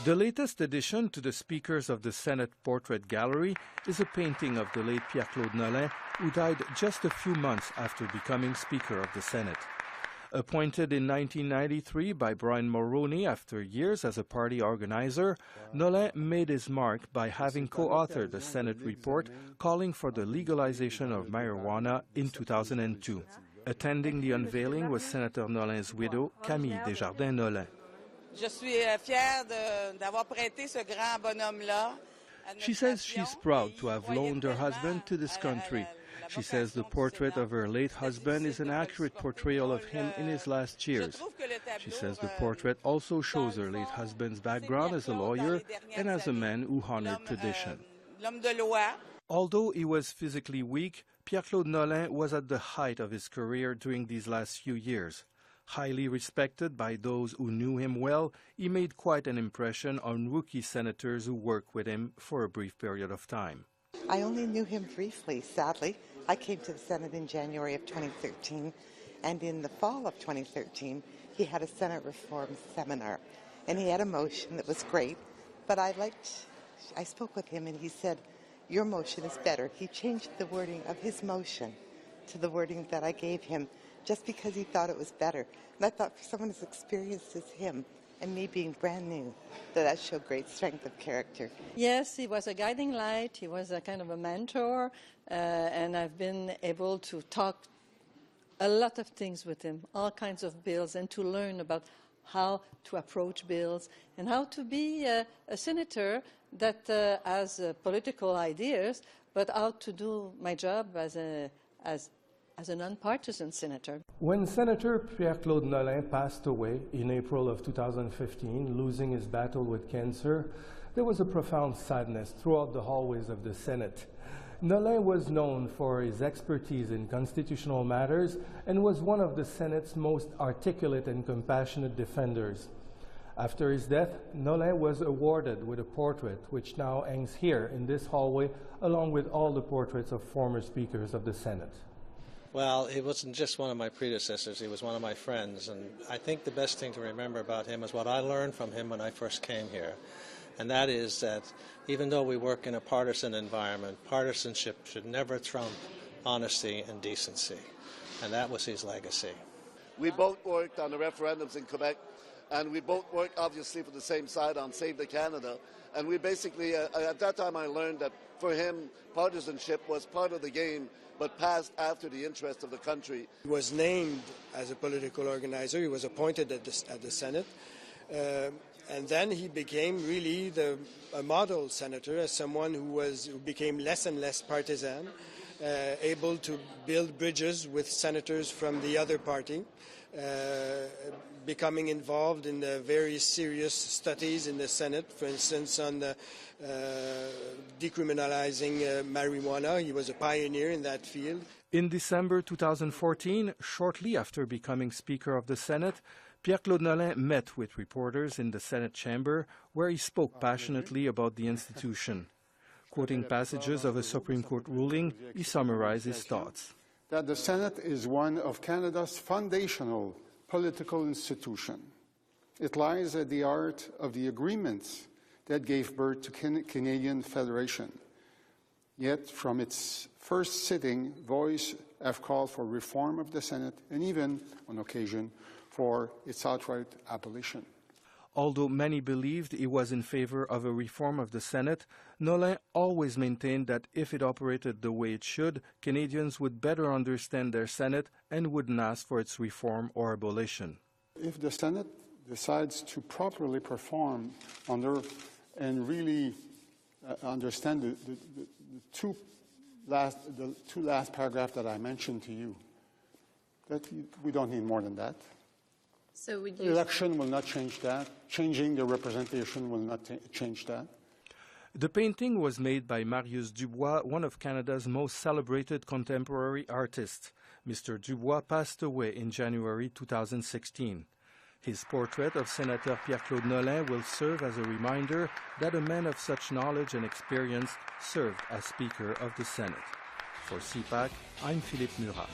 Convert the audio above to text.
The latest addition to the Speakers of the Senate Portrait Gallery is a painting of the late Pierre Claude Nolin, who died just a few months after becoming Speaker of the Senate. Appointed in 1993 by Brian Mulroney after years as a party organizer, Nolin made his mark by having co-authored a Senate report calling for the legalization of marijuana in 2002. Attending the unveiling was Senator Nolin's widow, Camille Desjardins Nolin. Je suis fière d'avoir prêté ce grand bonhomme-là. She says she's proud to have loaned her husband to this country. She says the portrait of her late husband is an accurate portrayal of him in his last years. She says the portrait also shows her late husband's background as a lawyer and as a man who honored tradition. Although he was physically weak, Pierre Claude Nolin was at the height of his career during these last few years. Highly respected by those who knew him well, he made quite an impression on rookie senators who worked with him for a brief period of time. I only knew him briefly, sadly. I came to the Senate in January of 2013, and in the fall of 2013, he had a Senate reform seminar, and he had a motion that was great, but I spoke with him and he said, "Your motion is better." He changed the wording of his motion to the wording that I gave him, just because he thought it was better. And I thought for someone as experienced as him, and me being brand new, that showed great strength of character. Yes, he was a guiding light, he was a kind of a mentor, and I've been able to talk a lot of things with him, all kinds of bills, and to learn about how to approach bills and how to be a senator that has political ideas, but how to do my job as a non-partisan senator. When Senator Pierre Claude Nolin passed away in April of 2015, losing his battle with cancer, there was a profound sadness throughout the hallways of the Senate. Nolin was known for his expertise in constitutional matters and was one of the Senate's most articulate and compassionate defenders. After his death, Nolin was awarded with a portrait which now hangs here in this hallway along with all the portraits of former speakers of the Senate. Well, he wasn't just one of my predecessors, he was one of my friends, and I think the best thing to remember about him is what I learned from him when I first came here, and that is that even though we work in a partisan environment, partisanship should never trump honesty and decency, and that was his legacy. We both worked on the referendums in Quebec, and we both worked obviously for the same side on Save the Canada, and we basically, at that time I learned that for him, partisanship was part of the game, but passed after the interest of the country. He was named as a political organizer. He was appointed at the Senate. And then he became really a model senator, as someone who became less and less partisan, able to build bridges with senators from the other party, becoming involved in very serious studies in the Senate, for instance, on decriminalizing marijuana. He was a pioneer in that field. In December 2014, shortly after becoming Speaker of the Senate, Pierre Claude Nolin met with reporters in the Senate chamber, where he spoke passionately about the institution. Quoting passages of a Supreme Court ruling, he summarized his thoughts. That the Senate is one of Canada's foundational political institutions. It lies at the heart of the agreements that gave birth to Canadian Federation. Yet, from its first sitting, voices have called for reform of the Senate and even, on occasion, for its outright abolition. Although many believed he was in favor of a reform of the Senate, Nolin always maintained that if it operated the way it should, Canadians would better understand their Senate and wouldn't ask for its reform or abolition. If the Senate decides to properly perform under and really understand the two last paragraphs that I mentioned to you, that we don't need more than that. So would you... The election will not change that. Changing the representation will not change that. The painting was made by Marius Dubois, one of Canada's most celebrated contemporary artists. Mr. Dubois passed away in January 2016. His portrait of Senator Pierre Claude Nolin will serve as a reminder that a man of such knowledge and experience served as Speaker of the Senate. For CPAC, I'm Philippe Murat.